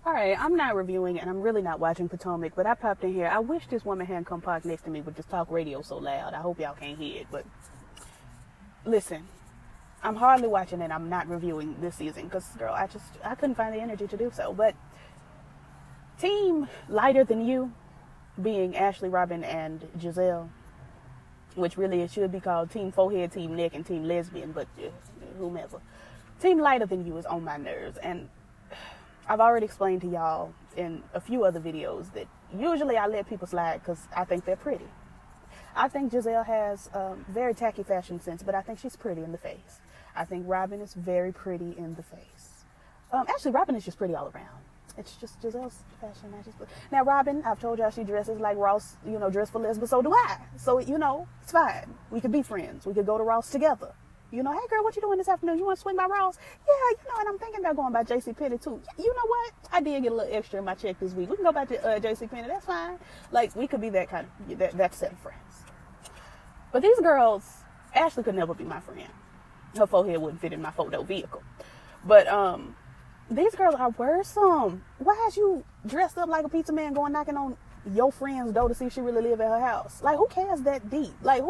All right, I'm not reviewing and I'm really not watching Potomac, but I popped in here. I wish this woman hadn't come park next to me with this talk radio so loud. I hope y'all can't hear it, but listen, I'm hardly watching it. I'm not reviewing this season because, girl, I couldn't find the energy to do so. But Team Lighter Than You, being Ashley, Robin, and Giselle, which really it should be called Team Forehead, Team Neck, and Team Lesbian, but whomever. Team Lighter Than You is on my nerves, and I've already explained to y'all in a few other videos that usually I let people slide because I think they're pretty. I think Giselle has very tacky fashion sense, but I think she's pretty in the face. I think Robin is very pretty in the face. Actually, Robin is just pretty all around. It's just Giselle's fashion. Now, Robin, I've told y'all she dresses like Ross, dress for less, but so do I. So, it's fine. We could be friends. We could go to Ross together. Hey girl, what you doing this afternoon? You want to swing by Ross? Yeah, and I'm thinking about going by JCPenney too. You know what? I did get a little extra in my check this week. We can go by JCPenney. That's fine. Like, we could be that kind of, that set of friends. But these girls, Ashley could never be my friend. Her forehead wouldn't fit in my photo vehicle. But, these girls are worrisome. Why is you dressed up like a pizza man going knocking on your friend's door to see if she really live at her house? Like, who cares that deep? Like,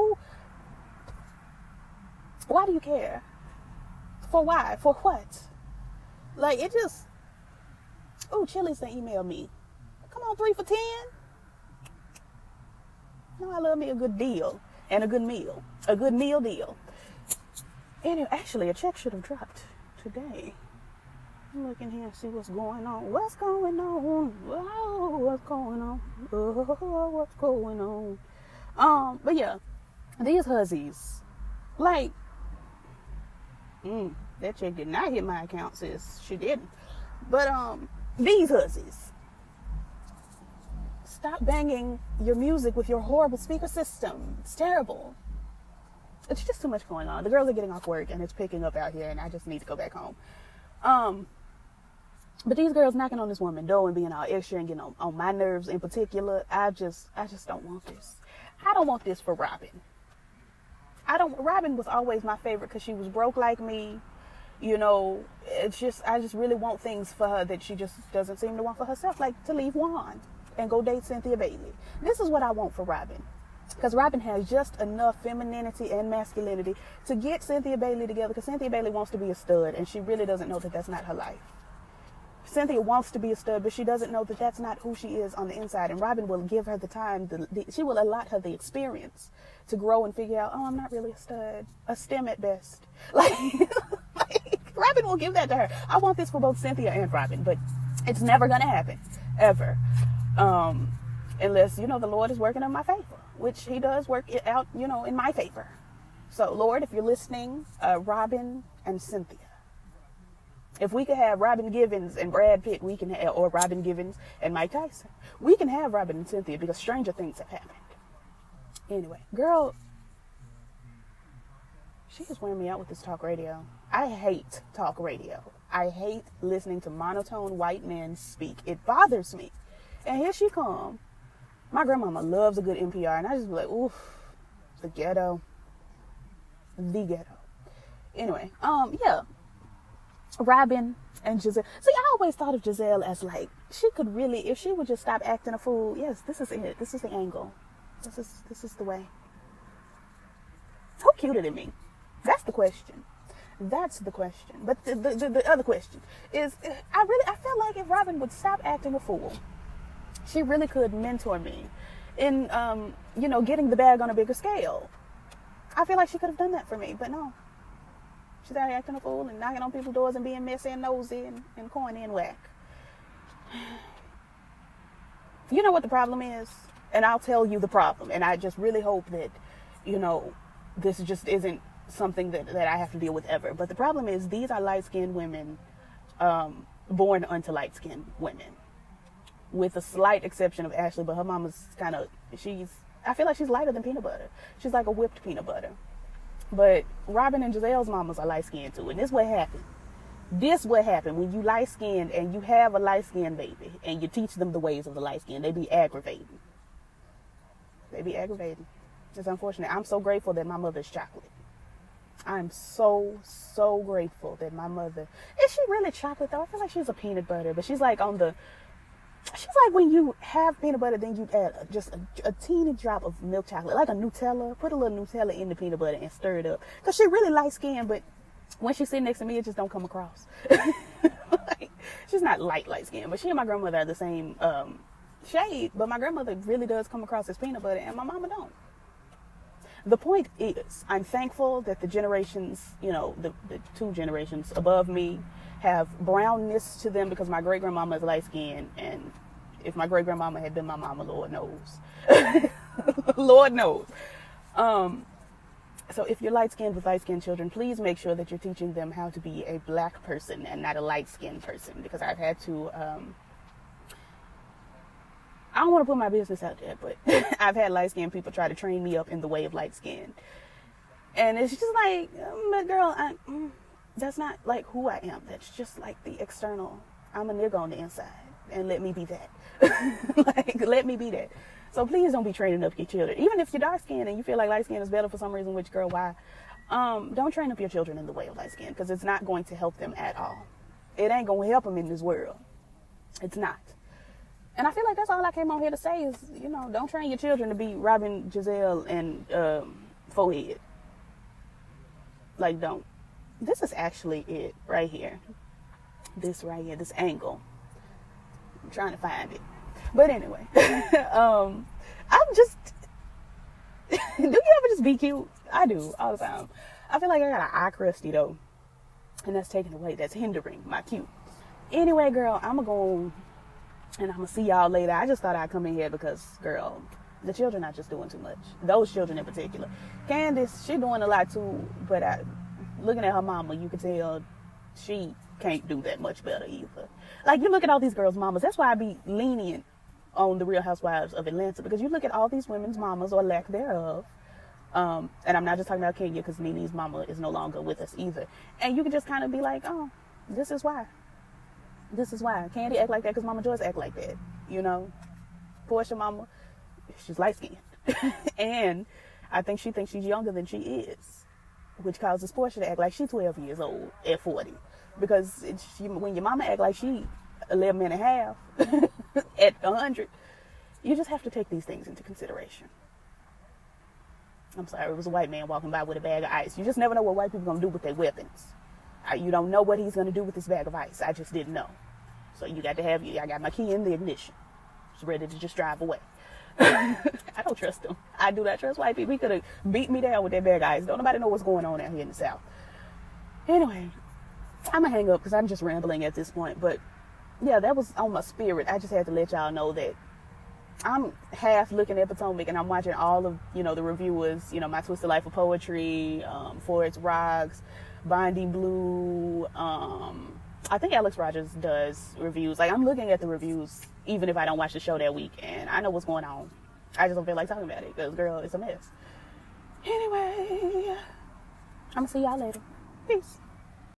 why do you care? For why? For what? Like, it just... Oh, Chili's done email me. Come on, 3 for $10. I love me a good deal and a good meal. A good meal deal. Anyway, actually, a check should have dropped today. Look in here and see what's going on. What's going on? Oh, what's going on? Oh, what's going on? But yeah, these hussies, like, that chick did not hit my account, sis. She didn't. But these hussies, stop banging your music with your horrible speaker system. It's terrible. It's just too much going on. The girls are getting off work and it's picking up out here, and I just need to go back home. But these girls knocking on this woman's door and being all extra and getting on my nerves in particular, I just don't want this. I don't want this for Robin. Robin was always my favorite because she was broke like me. I just really want things for her that she just doesn't seem to want for herself, like to leave Juan and go date Cynthia Bailey. This is what I want for Robin. Because Robin has just enough femininity and masculinity to get Cynthia Bailey together, because Cynthia Bailey wants to be a stud and she really doesn't know that that's not her life. Cynthia wants to be a stud, but she doesn't know that that's not who she is on the inside. And Robin will give her the time, she will allot her the experience to grow and figure out, oh, I'm not really a stud. A STEM at best. Like Robin will give that to her. I want this for both Cynthia and Robin, but it's never going to happen. Ever. Unless, the Lord is working in my favor, which he does work it out, in my favor. So, Lord, if you're listening, Robin and Cynthia. If we could have Robin Givens and Brad Pitt, we can have, or Robin Givens and Mike Tyson, we can have Robin and Cynthia because stranger things have happened. Anyway, girl, she is wearing me out with this talk radio. I hate talk radio. I hate listening to monotone white men speak. It bothers me. And here she come. My grandmama loves a good NPR, and I just be like, oof, the ghetto. The ghetto. Anyway, yeah. Robin and Giselle. See, I always thought of Giselle as like, she could really, if she would just stop acting a fool. Yes, this is it. This is the angle. This is the way. Who cuter than me? That's the question. That's the question. But the other question is, I feel like if Robin would stop acting a fool, she really could mentor me in, getting the bag on a bigger scale. I feel like she could have done that for me, but no. She's out here acting a fool and knocking on people's doors and being messy and nosy and corny and whack. You know what the problem is? And I'll tell you the problem. And I just really hope that, this just isn't something that I have to deal with ever. But the problem is, these are light-skinned women, born unto light-skinned women. With a slight exception of Ashley, but her mama's I feel like she's lighter than peanut butter. She's like a whipped peanut butter. But Robin and Giselle's mamas are light-skinned too. And this what happened. This what happened when you light-skinned and you have a light-skinned baby and you teach them the ways of the light-skin. They be aggravating. It's unfortunate. I'm so grateful that my mother's chocolate. I'm so grateful that my mother, is she really chocolate though? I feel like she's a peanut butter, but she's like when you have peanut butter, then you add just a teeny drop of milk chocolate, like a Nutella. Put a little Nutella in the peanut butter and stir it up. Because she really light skinned, but when she sits next to me, it just don't come across. Like, she's not light skinned, but she and my grandmother are the same shade, but my grandmother really does come across as peanut butter, and my mama don't. The point is, I'm thankful that the generations, the 2 generations above me have brownness to them, because my great-grandmama is light-skinned, and if my great-grandmama had been my mama, Lord knows. Lord knows. So if you're light-skinned with light-skinned children, please make sure that you're teaching them how to be a black person and not a light-skinned person, because I've had to... I don't want to put my business out there, but I've had light-skinned people try to train me up in the way of light-skinned. And it's just like, but girl, that's not like who I am. That's just like the external. I'm a nigga on the inside, and let me be that. Like, let me be that. So please don't be training up your children. Even if you're dark-skinned and you feel like light-skin is better for some reason, which, girl, why? Don't train up your children in the way of light-skin, because it's not going to help them at all. It ain't going to help them in this world. It's not. And I feel like that's all I came on here to say is, don't train your children to be Robin, Giselle, and Forehead. Like, don't. This is actually it right here. This right here, this angle. I'm trying to find it. But anyway, I'm just, do you ever just be cute? I do, all the time. I feel like I got an eye crusty, though. And that's taken away. That's hindering my cute. Anyway, girl, I'm going to go and I'm going to see y'all later. I just thought I'd come in here because, girl, the children are just doing too much. Those children in particular. Candace, she doing a lot too, but looking at her mama, you can tell she can't do that much better either. Like, you look at all these girls' mamas. That's why I be lenient on the Real Housewives of Atlanta, because you look at all these women's mamas, or lack thereof, and I'm not just talking about Kenya, because Nene's mama is no longer with us either, and you can just kind of be like, oh, this is why. Candy act like that because Mama Joyce act like that, Portia mama, she's light-skinned, and I think she thinks she's younger than she is, which causes Portia to act like she's 12 years old at 40, because when your mama act like she 11 and a half at 100, you just have to take these things into consideration. I'm sorry, it was a white man walking by with a bag of ice. You just never know what white people are going to do with their weapons. You don't know what he's going to do with this bag of ice. I just didn't know. So you got to have, I got my key in the ignition. Just ready to just drive away. I don't trust him. I do not trust white people. He could have beat me down with that bag of ice. Don't nobody know what's going on out here in the South. Anyway, I'm going to hang up because I'm just rambling at this point. But yeah, that was on my spirit. I just had to let y'all know that I'm half looking at Potomac and I'm watching all of, the reviewers, My Twisted Life of Poetry, For Its Rocks, Bondi Blue. I think Alex Rogers does reviews. Like, I'm looking at the reviews even if I don't watch the show that week, and I know what's going on. I just don't feel like talking about it because, girl, it's a mess. Anyway, I'm gonna see y'all later. Peace.